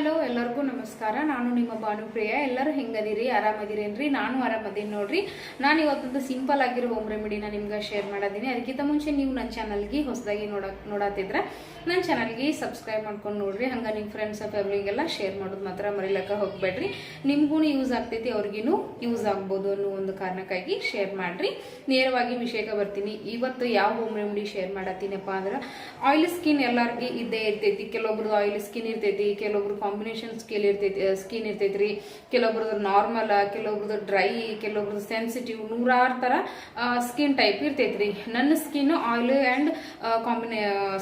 Hello ಎಲ್ಲರಿಗೂ ನಮಸ್ಕಾರ. ನಾನು ನಿಮ್ಮ ಭಾನುಪ್ರಿಯ. ಎಲ್ಲರೂ ಹೆಂಗದಿರಿ? ಆರಾಮದಿರೇನ್ರಿ? ನಾನು ಆರಾಮದೀನಿ ನೋಡ್ರಿ. ನಾನು ಇವತ್ತೊಂದು ಸಿಂಪಲ್ ಆಗಿರೋ ಹೋಮ್ ರೆಮಿಡಿನ ನಿಮ್ಗೆ ಶೇರ್ ಮಾಡಿದ್ದೀನಿ. ಅದಕ್ಕಿಂತ ಮುಂಚೆ ನೀವು ನನ್ನ ಚಾನಲ್ಗೆ ಹೊಸದಾಗಿ ನೋಡತ್ತಿದ್ರೆ ನನ್ನ ಚಾನಲ್ಗೆ ಸಬ್ಸ್ಕ್ರೈಬ್ ಮಾಡ್ಕೊಂಡು ನೋಡ್ರಿ. ಹಂಗೆ ನಿಮ್ಮ ಫ್ರೆಂಡ್ಸ್ ಫ್ಯಾಮಿಲಿಗೆಲ್ಲ ಶೇರ್ ಮಾಡೋದು ಮಾತ್ರ ಮರಿಲಕ್ಕ ಹೋಗ್ಬೇಡ್ರಿ. ನಿಮ್ಗೂ ಯೂಸ್ ಆಗ್ತೈತಿ, ಅವ್ರಿಗೂ ಯೂಸ್ ಆಗ್ಬೋದು ಅನ್ನೋ ಒಂದು ಕಾರಣಕ್ಕಾಗಿ ಶೇರ್ ಮಾಡ್ರಿ. ನೇರವಾಗಿ ವಿಷಯಕ್ಕೆ ಬರ್ತೀನಿ. ಇವತ್ತು ಯಾವ ಹೋಮ್ ರೆಮಿಡಿ ಶೇರ್ ಮಾಡತ್ತೀನಪ್ಪ ಅಂದ್ರೆ, ಆಯಿಲ್ ಸ್ಕಿನ್ ಎಲ್ಲರಿಗೂ ಇದ್ದೇ ಇರ್ತೈತಿ. ಕೆಲವೊಬ್ರದ್ದು ಆಯಿಲ್ ಸ್ಕಿನ್ ಇರ್ತೈತಿ, ಕೆಲವೊಬ್ರು ಕಾಂಬಿನೇಷನ್ ಸ್ಕಿನ್ ಇರ್ತೈತ್ರಿ, ಕೆಲವೊಬ್ರದ್ದು ನಾರ್ಮಲ್, ಕೆಲವೊಬ್ರದ್ದು ಡ್ರೈ, ಕೆಲವೊಬ್ರದ್ದು ಸೆನ್ಸಿಟಿವ್, ನೂರಾರು ತರ ಸ್ಕಿನ್ ಟೈಪ್ ಇರ್ತೈತ್ರಿ. ನನ್ನ ಸ್ಕಿನ್ ಆಯಿಲ್ ಅಂಡ್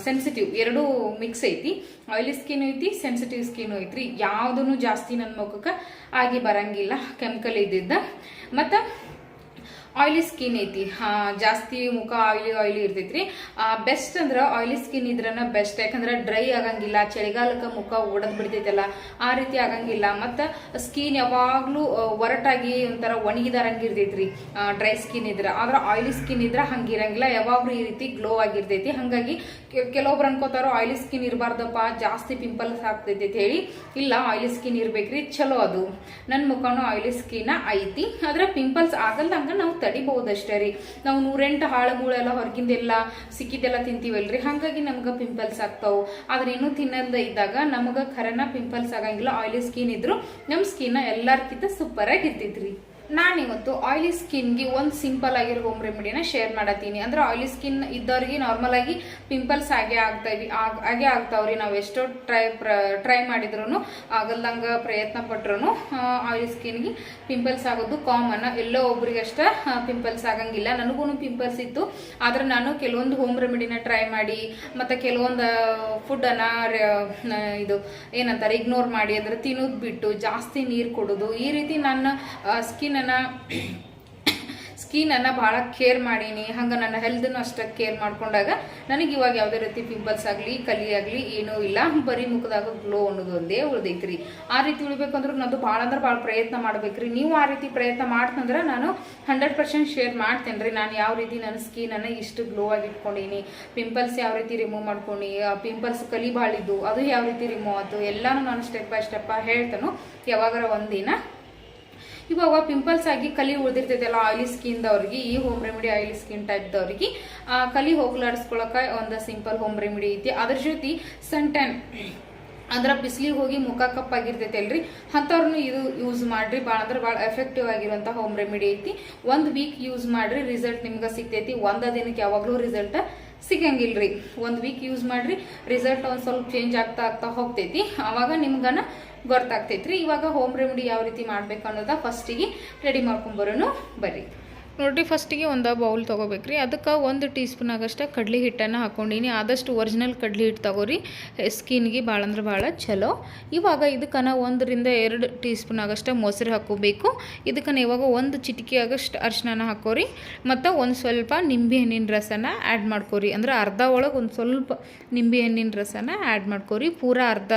ಸೆನ್ಸಿಟಿವ್ ಎರಡು ಮಿಕ್ಸ್ ಐತಿ. ಆಯಿಲಿ ಸ್ಕಿನ್ ಐತಿ, ಸೆನ್ಸಿಟಿವ್ ಸ್ಕಿನ್ ಐತ್ರಿ. ಯಾವ್ದನ್ನು ಜಾಸ್ತಿ ನನ್ನ ಮುಖಕ್ಕೆ ಆಗಿ ಬರಂಗಿಲ್ಲ, ಕೆಮಿಕಲ್ ಇದ್ದಿದ್ದ. ಮತ್ತ ಆಯಿಲಿ ಸ್ಕಿನ್ ಐತಿ, ಜಾಸ್ತಿ ಮುಖ ಆಯಿಲಿ ಇರ್ತೈತ್ರಿ. ಬೆಸ್ಟ್ ಅಂದ್ರೆ ಆಯಿಲಿ ಸ್ಕಿನ್ ಇದ್ರನ ಬೆಸ್ಟ್. ಯಾಕಂದ್ರೆ ಡ್ರೈ ಆಗಂಗಿಲ್ಲ, ಚಳಿಗಾಲಕ್ಕೆ ಮುಖ ಒಡದ್ ಬಿಡ್ತೈತಲ್ಲ ಆ ರೀತಿ ಆಗಂಗಿಲ್ಲ. ಮತ್ತ ಸ್ಕಿನ್ ಯಾವಾಗ್ಲೂ ಒರಟಾಗಿ ಒಂಥರ ಒಣಗಿದಾರಂಗ ಇರ್ತೈತ್ರಿ ಡ್ರೈ ಸ್ಕಿನ್ ಇದ್ರ. ಆದ್ರೆ ಆಯಿಲಿ ಸ್ಕಿನ್ ಇದ್ರ ಹಂಗಿರಂಗಿಲ್ಲ, ಯಾವಾಗ್ಲೂ ಈ ರೀತಿ ಗ್ಲೋ ಆಗಿರ್ತೈತಿ. ಹಂಗಾಗಿ ಕೆಲವೊಬ್ರು ಅನ್ಕೋತಾರೋ ಆಯಿಲಿ ಸ್ಕಿನ್ ಇರಬಾರ್ದಪ್ಪ, ಜಾಸ್ತಿ ಪಿಂಪಲ್ಸ್ ಆಗ್ತೈತಿ ಅಂತ ಹೇಳಿ. ಇಲ್ಲ, ಆಯಿಲಿ ಸ್ಕಿನ್ ಇರ್ಬೇಕ್ರಿ, ಚಲೋ ಅದು. ನನ್ನ ಮುಖನೂ ಆಯಿಲಿ ಸ್ಕಿನ್ ಐತಿ, ಆದ್ರೆ ಪಿಂಪಲ್ಸ್ ಆಗಲ್ದಂಗ ನಾವು ತಡಿಬಹುದಷ್ಟೇ ರೀ. ನಾವು 108 ಹಾಳುಗಳೆಲ್ಲ ಹೊರಗಿಂದೆಲ್ಲ ಸಿಕ್ಕಿದ್ದೆಲ್ಲ ತಿಂತೀವಲ್ರಿ, ಹಂಗಾಗಿ ನಮ್ಗ ಪಿಂಪಲ್ಸ್ ಆಗ್ತಾವ. ಆದ್ರೆ ಇನ್ನೂ ತಿನ್ನಲ್ದ ಇದ್ದಾಗ ನಮಗ ಖರೇನ ಪಿಂಪಲ್ಸ್ ಆಗಂಗಿಲ್ಲ. ಆಯಿಲಿ ಸ್ಕಿನ್ ಇದ್ರು ನಮ್ ಸ್ಕಿನ್ ಎಲ್ಲಾರ್ಕಿಂತ ಸೂಪರ್ ಆಗಿ ಇರ್ತೈತ್ರಿ. ನಾನಿವತ್ತು ಆಯಿಲಿ ಸ್ಕಿನ್ಗೆ ಒಂದು ಸಿಂಪಲ್ ಆಗಿರೋ ಹೋಮ್ ರೆಮಿಡಿನ ಶೇರ್ ಮಾಡತ್ತೀನಿ. ಅಂದ್ರೆ ಆಯಿಲಿ ಸ್ಕಿನ್ ಇದ್ದವ್ರಿಗೆ ನಾರ್ಮಲ್ ಆಗಿ ಪಿಂಪಲ್ಸ್ ಹಾಗೆ ಆಗ್ತಾವ್ರಿ. ನಾವು ಎಷ್ಟೋ ಟ್ರೈ ಮಾಡಿದ್ರು ಆಗಲ್ದಂಗ ಪ್ರಯತ್ನ ಪಟ್ರು ಆಯಿಲಿ ಸ್ಕಿನ್ಗೆ ಪಿಂಪಲ್ಸ್ ಆಗೋದು ಕಾಮನ್. ಎಲ್ಲೋ ಒಬ್ರಿಗೆ ಅಷ್ಟ ಪಿಂಪಲ್ಸ್ ಆಗಂಗಿಲ್ಲ. ನನಗೂ ಪಿಂಪಲ್ಸ್ ಇತ್ತು, ಆದ್ರೆ ನಾನು ಕೆಲವೊಂದು ಹೋಮ್ ರೆಮಿಡಿನ ಟ್ರೈ ಮಾಡಿ ಮತ್ತೆ ಕೆಲವೊಂದು ಫುಡ್ ಅನ್ನ ಇದು ಏನಂತಾರೆ ಇಗ್ನೋರ್ ಮಾಡಿ, ಅಂದ್ರೆ ತಿನ್ನೋದು ಬಿಟ್ಟು ಜಾಸ್ತಿ ನೀರು ಕೊಡೋದು, ಈ ರೀತಿ ನನ್ನ ಸ್ಕಿನ್ ಅನ್ನ ಬಹಳ ಕೇರ್ ಮಾಡೀನಿ. ಹಂಗ ನನ್ನ ಹೆಲ್ತ್ನು ಅಷ್ಟ ಕೇರ್ ಮಾಡ್ಕೊಂಡಾಗ ನನಗೆ ಇವಾಗ ಯಾವ್ದೇ ರೀತಿ ಪಿಂಪಲ್ಸ್ ಆಗ್ಲಿ ಕಲಿ ಆಗ್ಲಿ ಏನೂ ಇಲ್ಲ. ಬರೀ ಮುಖದಾಗ ಗ್ಲೋ ಅನ್ನೋದು ಒಂದೇ ಉಳ್ದೈತ್ರಿ. ಆ ರೀತಿ ಉಳಿಬೇಕಂದ್ರೆ ನಂದು ಭಾಳ ಅಂದ್ರೆ ಭಾಳ ಪ್ರಯತ್ನ ಮಾಡ್ಬೇಕ್ರಿ. ನೀವು ಆ ರೀತಿ ಪ್ರಯತ್ನ ಮಾಡ್ತಂದ್ರೆ ನಾನು 100% ಶೇರ್ ಮಾಡ್ತೇನ್ರಿ. ನಾನು ಯಾವ ರೀತಿ ನನ್ನ ಸ್ಕಿನ್ ಅನ್ನ ಇಷ್ಟು ಗ್ಲೋ ಆಗಿ ಇಟ್ಕೊಂಡೀನಿ, ಪಿಂಪಲ್ಸ್ ಯಾವ ರೀತಿ ರಿಮೂವ್ ಮಾಡ್ಕೊಂಡಿ, ಪಿಂಪಲ್ಸ್ ಕಲಿ ಬಾಳಿದ್ದು ಅದು ಯಾವ ರೀತಿ ರಿಮೂವ್ ಆಯ್ತು, ಎಲ್ಲಾನು ನಾನು ಸ್ಟೆಪ್ ಬೈ ಸ್ಟೆಪ್ ಹೇಳ್ತಾನು ಯಾವಾಗಾರ ಒಂದಿನ. ಇವಾಗ ಪಿಂಪಲ್ಸ್ ಆಗಿ ಕಲಿ ಉಳಿದಿರ್ತೈತಲ್ಲ ಆಯಿಲಿ ಸ್ಕಿನ್ ದವ್ರಿಗೆ, ಈ home remedy oily skin type ದವ್ರಿಗೆ ಕಲಿ ಹೋಗ್ಲಾಡಿಸ್ಕೊಳಕ ಒಂದು ಸಿಂಪಲ್ ಹೋಮ್ ರೆಮಿಡಿ ಐತಿ. ಅದ್ರ ಜೊತೆ ಸನ್ ಟ್ಯಾನ್ ಅಂದ್ರೆ ಬಿಸಿಲಿಗೆ ಹೋಗಿ ಮುಖ ಕಪ್ಪಾಗಿರ್ತೈತಲ್ರಿ, ಅಂಥವ್ರನ್ನು ಇದು ಯೂಸ್ ಮಾಡ್ರಿ. ಭಾಳ ಅಂದ್ರೆ ಭಾಳ ಎಫೆಕ್ಟಿವ್ ಆಗಿರುವಂಥ ಹೋಮ್ ರೆಮಿಡಿ ಐತಿ. 1 ವೀಕ್ ಯೂಸ್ ಮಾಡ್ರಿ, ರಿಸಲ್ಟ್ ನಿಮ್ಗೆ ಸಿಗ್ತೈತಿ. ಒಂದ ದಿನಕ್ಕೆ ಯಾವಾಗ್ಲೂ ರಿಸಲ್ಟ್ ಸಿಗಂಗಿಲ್ರಿ. 1 ವೀಕ್ ಯೂಸ್ ಮಾಡ್ರಿ, ರಿಸಲ್ಟ್ ಒಂದ್ ಸ್ವಲ್ಪ ಚೇಂಜ್ ಆಗ್ತಾ ಹೋಗ್ತೈತಿ. ಅವಾಗ ನಿಮ್ಗನ ಗೊತ್ತಾಗ್ತೈತ್ರಿ. ಇವಾಗ ಹೋಮ್ ರೆಮಿಡಿ ಯಾವ ರೀತಿ ಮಾಡ್ಬೇಕು ಅನ್ನೋದ ಫಸ್ಟಿಗೆ ರೆಡಿ ಮಾಡ್ಕೊಂಬರೋನು ಬರ್ರಿ. ನೋಡ್ರಿ, ಫಸ್ಟಿಗೆ ಒಂದು ಬೌಲ್ ತೊಗೋಬೇಕ್ರಿ. ಅದಕ್ಕೆ 1 ಟೀ ಸ್ಪೂನ್ ಆಗಷ್ಟ ಕಡ್ಲಿ ಹಿಟ್ಟನ್ನು ಹಾಕ್ಕೊಂಡಿನಿ. ಆದಷ್ಟು ಒರಿಜಿನಲ್ ಕಡ್ಲಿ ಹಿಟ್ಟು ತಗೋರಿ, ಸ್ಕಿನ್ಗೆ ಭಾಳ ಅಂದ್ರೆ ಭಾಳ ಚಲೋ. ಇವಾಗ ಇದಕ್ಕನ 1 ರಿಂದ 2 ಟೀ ಸ್ಪೂನ್ ಆಗಷ್ಟ ಮೊಸರು ಹಾಕೋಬೇಕು. ಇದಕ್ಕನ ಇವಾಗ 1 ಚಿಟಿಕೆ ಆಗಷ್ಟು ಅರಿಶಿನ ಹಾಕೋರಿ. ಮತ್ತು ಒಂದು ಸ್ವಲ್ಪ ನಿಂಬೆ ಹಣ್ಣಿನ ರಸನ ಆ್ಯಡ್ ಮಾಡ್ಕೋರಿ. ಅಂದ್ರೆ ಅರ್ಧ ಒಳಗೆ ಒಂದು ಸ್ವಲ್ಪ ನಿಂಬೆ ಹಣ್ಣಿನ ರಸನ ಆ್ಯಡ್ ಮಾಡ್ಕೋರಿ. ಪೂರ ಅರ್ಧ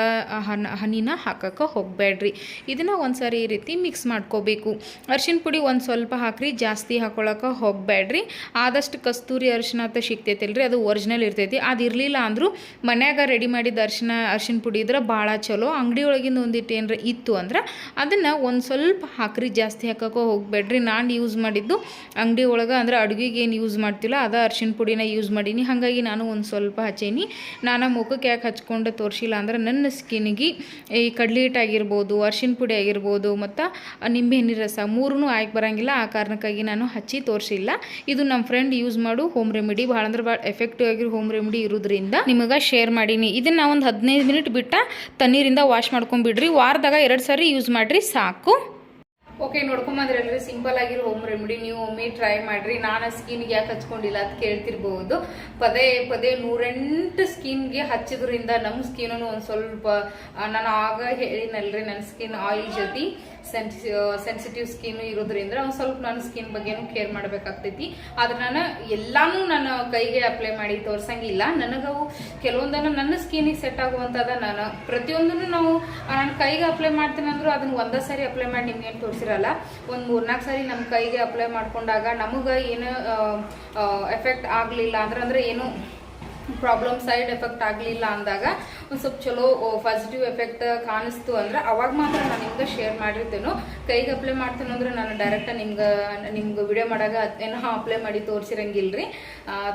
ಹನಿನ ಹಾಕಕ್ಕೆ ಹೋಗಬೇಡ್ರಿ. ಇದನ್ನು ಒಂದ್ಸರಿ ಈ ರೀತಿ ಮಿಕ್ಸ್ ಮಾಡ್ಕೋಬೇಕು. ಅರಿಶಿನ ಪುಡಿ ಒಂದು ಸ್ವಲ್ಪ ಹಾಕ್ರಿ, ಜಾಸ್ತಿ ಹಾಕೊಳಕ್ಕೆ ಹೋಗಬೇಡ್ರಿ. ಆದಷ್ಟು ಕಸ್ತೂರಿ ಅರಿಶಿನ ಅಂತ ಸಿಗ್ತೈತಿಲ್ರಿ, ಅದು ಒರಿಜಿನಲ್ ಇರ್ತೈತಿ. ಅದು ಇರಲಿಲ್ಲ ಅಂದರೂ ಮನ್ಯಾಗ ರೆಡಿ ಮಾಡಿದ ಅರಿಶಿನ ಪುಡಿ ಇದ್ರೆ ಭಾಳ ಚಲೋ. ಅಂಗಡಿ ಒಳಗಿಂದ ಒಂದಿಟ್ಟು ಏನಾರ ಇತ್ತು ಅಂದ್ರೆ ಅದನ್ನು ಒಂದು ಸ್ವಲ್ಪ ಹಾಕ್ರಿ, ಜಾಸ್ತಿ ಹಾಕೋಕೆ ಹೋಗಬೇಡ್ರಿ. ನಾನು ಯೂಸ್ ಮಾಡಿದ್ದು ಅಂಗಡಿ ಒಳಗೆ ಅಂದ್ರೆ ಅಡುಗೆಗೆ ಏನು ಯೂಸ್ ಮಾಡ್ತಿಲ್ಲ ಅದ ಅರಿಶಿನ ಪುಡಿನ ಯೂಸ್ ಮಾಡೀನಿ. ಹಾಗಾಗಿ ನಾನು ಒಂದು ಸ್ವಲ್ಪ ಹಚ್ಚೀನಿ. ನಾನು ಮುಖಕ್ಕೆ ಯಾಕೆ ಹಚ್ಕೊಂಡು ತೋರಿಸಿಲ್ಲ ಅಂದ್ರೆ ನನ್ನ ಸ್ಕಿನ್ಗೆ ಈ ಕಡ್ಲಿ ಹಿಟ್ಟು ಆಗಿರ್ಬೋದು, ಅರಿಶಿನ ಪುಡಿ ಆಗಿರ್ಬೋದು ಮತ್ತು ನಿಂಬೆ ಹಣ್ಣಿನ ರಸ ಮೂರೂ ಆಯ್ಕೆ ಬರೋಂಗಿಲ್ಲ. ಆ ಕಾರಣಕ್ಕಾಗಿ ನಾನು ಹಚ್ಚಿ ತೋರಿಸಿಲ್ಲ. ಇದು ನಮ್ಮ ಫ್ರೆಂಡ್ ಯೂಸ್ ಮಾಡು ಹೋಮ್ ರೆಮಿಡಿ, ಭಾಳ ಅಂದ್ರೆ ಭಾಳ ಎಫೆಕ್ಟಿವ್ ಆಗಿರೋ ಹೋಮ್ ರೆಮಿಡಿ ಇರೋದ್ರಿಂದ ನಿಮಗೆ ಶೇರ್ ಮಾಡೀನಿ. ಇದನ್ನು ಒಂದು 15 ಮಿನಿಟ್ ಬಿಟ್ಟ ತಣ್ಣೀರಿಂದ ವಾಶ್ ಮಾಡ್ಕೊಂಡ್ಬಿಡ್ರಿ. ವಾರದಾಗ 2 ಸಾರಿ ಯೂಸ್ ಮಾಡಿರಿ ಸಾಕು. ಓಕೆ, ನೋಡ್ಕೊಂಬಂದ್ರಲ್ರಿ ಸಿಂಪಲ್ ಆಗಿರೋ ಹೋಮ್ ರೆಮಿಡಿ. ನೀವು ಒಮ್ಮೆ ಟ್ರೈ ಮಾಡ್ರಿ. ನಾನು ಸ್ಕಿನ್ಗೆ ಯಾಕೆ ಹಚ್ಕೊಂಡಿಲ್ಲ ಅಂತ ಕೇಳ್ತಿರ್ಬೋದು. ಪದೇ 108 ಸ್ಕಿನ್ಗೆ ಹಚ್ಚಿದ್ರಿಂದ ನಮ್ಮ ಸ್ಕಿನ್ನು ಒಂದು ಸ್ವಲ್ಪ, ನಾನು ಆಗ ಹೇಳಿನಲ್ರಿ ನನ್ನ ಸ್ಕಿನ್ ಆಯಿಲ್ ಜೊತೆ ಸೆನ್ಸಿಟಿವ್ ಸ್ಕಿನ್ ಇರೋದ್ರಿಂದ ಒಂದು ಸ್ವಲ್ಪ ನನ್ನ ಸ್ಕಿನ್ ಬಗ್ಗೆನೂ ಕೇರ್ ಮಾಡಬೇಕಾಗ್ತೈತಿ. ಆದ್ರೆ ನಾನು ಎಲ್ಲಾನು ನನ್ನ ಕೈಗೆ ಅಪ್ಲೈ ಮಾಡಿ ತೋರ್ಸಂಗಿಲ್ಲ. ನನಗವು ಕೆಲವೊಂದನ್ನು ನನ್ನ ಸ್ಕಿನ್ಗೆ ಸೆಟ್ ಆಗುವಂಥದ್ದು ನಾನು ಪ್ರತಿಯೊಂದನ್ನು ನಾವು ನನ್ನ ಕೈಗೆ ಅಪ್ಲೈ ಮಾಡ್ತೀನಿ ಅಂದ್ರೂ ಅದನ್ನು ಒಂದೇ ಸಾರಿ ಅಪ್ಲೈ ಮಾಡಿ ನಿಮ್ಗೇನು ತೋರಿಸಿರಲ್ಲ. ಒಂದು 3-4 ಸಾರಿ ನಮ್ಮ ಕೈಗೆ ಅಪ್ಲೈ ಮಾಡ್ಕೊಂಡಾಗ ನಮಗೆ ಏನು ಎಫೆಕ್ಟ್ ಆಗಲಿಲ್ಲ ಅಂದ್ರೆ ಏನು ಪ್ರಾಬ್ಲಮ್ ಸೈಡ್ ಎಫೆಕ್ಟ್ ಆಗಲಿಲ್ಲ ಅಂದಾಗ ಒಂದು ಸ್ವಲ್ಪ ಚಲೋ ಪಾಸಿಟಿವ್ ಎಫೆಕ್ಟ್ ಕಾಣಿಸ್ತು ಅಂದ್ರೆ ಅವಾಗ ಮಾತ್ರ ನಾನು ನಿಮ್ಗೆ ಶೇರ್ ಮಾಡಿರ್ತೇನೋ. ಕೈಗೆ ಅಪ್ಲೈ ಮಾಡ್ತೇನೆ ಅಂದ್ರೆ ನಾನು ಡೈರೆಕ್ಟ್ ನಿಮ್ಗೆ ವಿಡಿಯೋ ಮಾಡಾಗ ಏನೋ ಅಪ್ಲೈ ಮಾಡಿ ತೋರಿಸಿರಂಗಿಲ್ರಿ,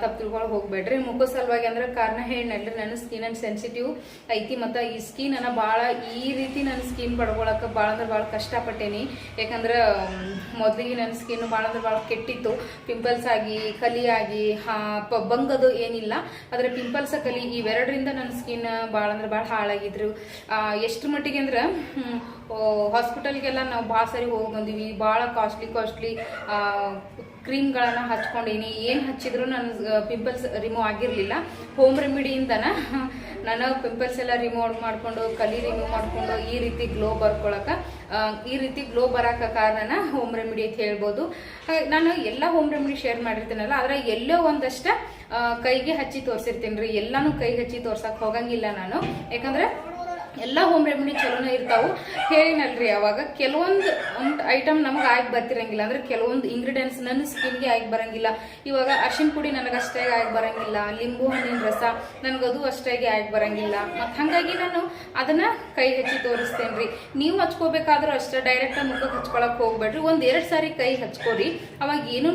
ತಪ್ಪು ತಿಳ್ಕೊಳಕ್ ಹೋಗ್ಬೇಡ್ರಿ. ಮುಖ ಸಲುವಾಗಿ ಅಂದ್ರೆ ಕಾರಣ ಹೇಳಲ್ರಿ, ನನ್ನ ಸ್ಕಿನ್ ಅಂಡ್ ಸೆನ್ಸಿಟಿವ್ ಐತಿ, ಮತ್ತು ಈ ಸ್ಕಿನ್ ಅನ್ನ ಭಾಳ ಈ ರೀತಿ ನನ್ನ ಸ್ಕಿನ್ ಪಡ್ಕೊಳಕ್ಕೆ ಭಾಳ ಅಂದ್ರೆ ಭಾಳ ಕಷ್ಟಪಟ್ಟೇನಿ. ಯಾಕಂದ್ರೆ ಮೊದಲಿಗೆ ನನ್ನ ಸ್ಕಿನ್ ಭಾಳ ಅಂದ್ರೆ ಭಾಳ ಕೆಟ್ಟಿತ್ತು, ಪಿಂಪಲ್ಸ್ ಆಗಿ ಕಲಿ ಆಗಿ ಬಂಗದು ಏನಿಲ್ಲ, ಆದರೆ ಪಿಂಪಲ್ಸ್ ಕಲಿ ಇವೆರಡರಿಂದ ನನ್ನ ಸ್ಕಿನ್ ಭಾಳ ಅಂದ್ರೆ ಭಾಳ ಹಾಳಾಗಿದ್ರು. ಎಷ್ಟು ಮಟ್ಟಿಗೆ ಅಂದ್ರೆ ಹಾಸ್ಪಿಟಲ್ಗೆಲ್ಲ ನಾವು ಭಾಳ ಸರಿ ಹೋಗಿ ಬಂದೀವಿ, ಭಾಳ ಕಾಸ್ಟ್ಲಿ ಕ್ರೀಮ್ಗಳನ್ನು ಹಚ್ಕೊಂಡೀನಿ. ಏನು ಹಚ್ಚಿದ್ರು ನನ್ನ ಪಿಂಪಲ್ಸ್ ರಿಮೂವ್ ಆಗಿರಲಿಲ್ಲ. ಹೋಮ್ ರೆಮಿಡಿಯಿಂದನ ನಾನು ಪಿಂಪಲ್ಸ್ ಎಲ್ಲ ರಿಮೂವ್ ಮಾಡಿಕೊಂಡು ಕಲಿ ರಿಮೂವ್ ಮಾಡಿಕೊಂಡು ಈ ರೀತಿ ಗ್ಲೋ ಬರಾಕ ಕಾರಣನ ಹೋಮ್ ರೆಮಿಡಿ ಅಂತ ಹೇಳ್ಬೋದು. ನಾನು ಎಲ್ಲ ಹೋಮ್ ರೆಮಿಡಿ ಶೇರ್ ಮಾಡಿರ್ತೀನಲ್ಲ, ಆದರೆ ಎಲ್ಲೋ ಒಂದಷ್ಟ ಕೈಗೆ ಹಚ್ಚಿ ತೋರಿಸಿರ್ತೀನಿ ರೀ. ಎಲ್ಲಾನು ಕೈಗೆ ಹಚ್ಚಿ ತೋರ್ಸಕ್ಕೆ ಹೋಗಂಗಿಲ್ಲ ನಾನು, ಯಾಕಂದ್ರೆ ಎಲ್ಲ ಹೋಮ್ ರೆಮಿಡಿ ಚಲೋನೇ ಇರ್ತಾವು. ಹೇಳಿನಲ್ರಿ ಅವಾಗ ಕೆಲವೊಂದು ಐಟಮ್ ನಮಗೆ ಆಗಿ ಬರ್ತಿರಂಗಿಲ್ಲ, ಅಂದ್ರೆ ಕೆಲವೊಂದು ಇಂಗ್ರೀಡಿಯೆಂಟ್ಸ್ ನನ್ನ ಸ್ಕಿನ್ಗೆ ಆಗಿ ಬರಂಗಿಲ್ಲ. ಇವಾಗ ಅರಿಶಿನ ಪುಡಿ ನನಗಷ್ಟೇ ಆಗಿ ಬರಂಗಿಲ್ಲ, ಲಿಂಬು ಹಣ್ಣಿನ ರಸ ನನಗದು ಅಷ್ಟಾಗಿ ಆಗಿ ಬರಂಗಿಲ್ಲ. ಮತ್ತು ಹಾಗಾಗಿ ನಾನು ಅದನ್ನ ಕೈ ಹಚ್ಚಿ ತೋರಿಸ್ತೇನೆ ರೀ. ನೀವು ಹಚ್ಕೋಬೇಕಾದ್ರೂ ಅಷ್ಟೇ ಡೈರೆಕ್ಟ್ ಮುಖಕ್ಕೆ ಹಚ್ಕೊಳಕ್ ಹೋಗ್ಬೇಡ್ರಿ. 1-2 ಸಾರಿ ಕೈ ಹಚ್ಕೋರಿ. ಅವಾಗ ಏನೂ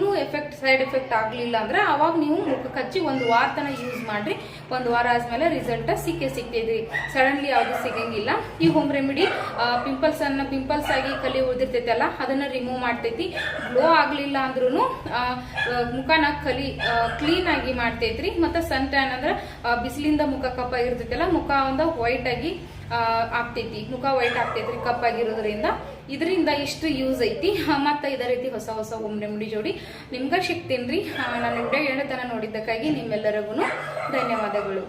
ಸೈಡ್ ಎಫೆಕ್ಟ್ ಆಗಲಿಲ್ಲ ಅಂದ್ರೆ ಅವಾಗ ನೀವು ಮುಖಕ್ಕೆ ಹಚ್ಚಿ 1 ವಾರ ತನಕ ಯೂಸ್ ಮಾಡ್ರಿ. 1 ವಾರ ಆದ್ಮೇಲೆ ರಿಸಲ್ಟ್ ಸಿಕ್ಕಿದ್ರಿ. ಸಡನ್ಲಿ ಯಾವುದು ಸಿಗಂಗಿಲ್ಲ. ಈ ಹೋಮ್ ರೆಮಿಡಿ ಪಿಂಪಲ್ಸ್ ಆಗಿ ಕಲಿ ಉಳಿದಿರ್ತೈತಲ್ಲ ಅದನ್ನ ರಿಮೂವ್ ಮಾಡ್ತೈತಿ. ಗ್ಲೋ ಆಗ್ಲಿಲ್ಲ ಅಂದ್ರೂ ಮುಖನ ಕ್ಲೀನ್ ಆಗಿ ಮಾಡ್ತೈತ್ರಿ. ಮತ್ತೆ ಸನ್ ಟ್ಯಾನ್ ಅಂದ್ರೆ ಬಿಸಿಲಿಂದ ಮುಖ ಕಪ್ಪ ಇರ್ತೈತಲ್ಲ, ಮುಖ ಒಂದು ವೈಟ್ ಆಗಿ ಆಗ್ತೈತಿ, ಮುಖ ವೈಟ್ ಆಗ್ತೈತ್ರಿ ಕಪ್ಪಾಗಿರೋದ್ರಿಂದ. ಇದರಿಂದ ಇಷ್ಟು ಯೂಸ್ ಐತಿ. ಮತ್ತೆ ಇದೇ ರೀತಿ ಹೊಸ ಹೋಮ್ ರೆಮಿಡಿ ಜೋಡಿ ನಿಮ್ಗೆ ಸಿಗ್ತೀನಿ. ನನ್ನ ವಿಡಿಯೋ 7 ತನಕ ನೋಡಿದ್ದಕ್ಕಾಗಿ ನಿಮ್ಮೆಲ್ಲರಿಗೂ ಧನ್ಯವಾದಗಳು.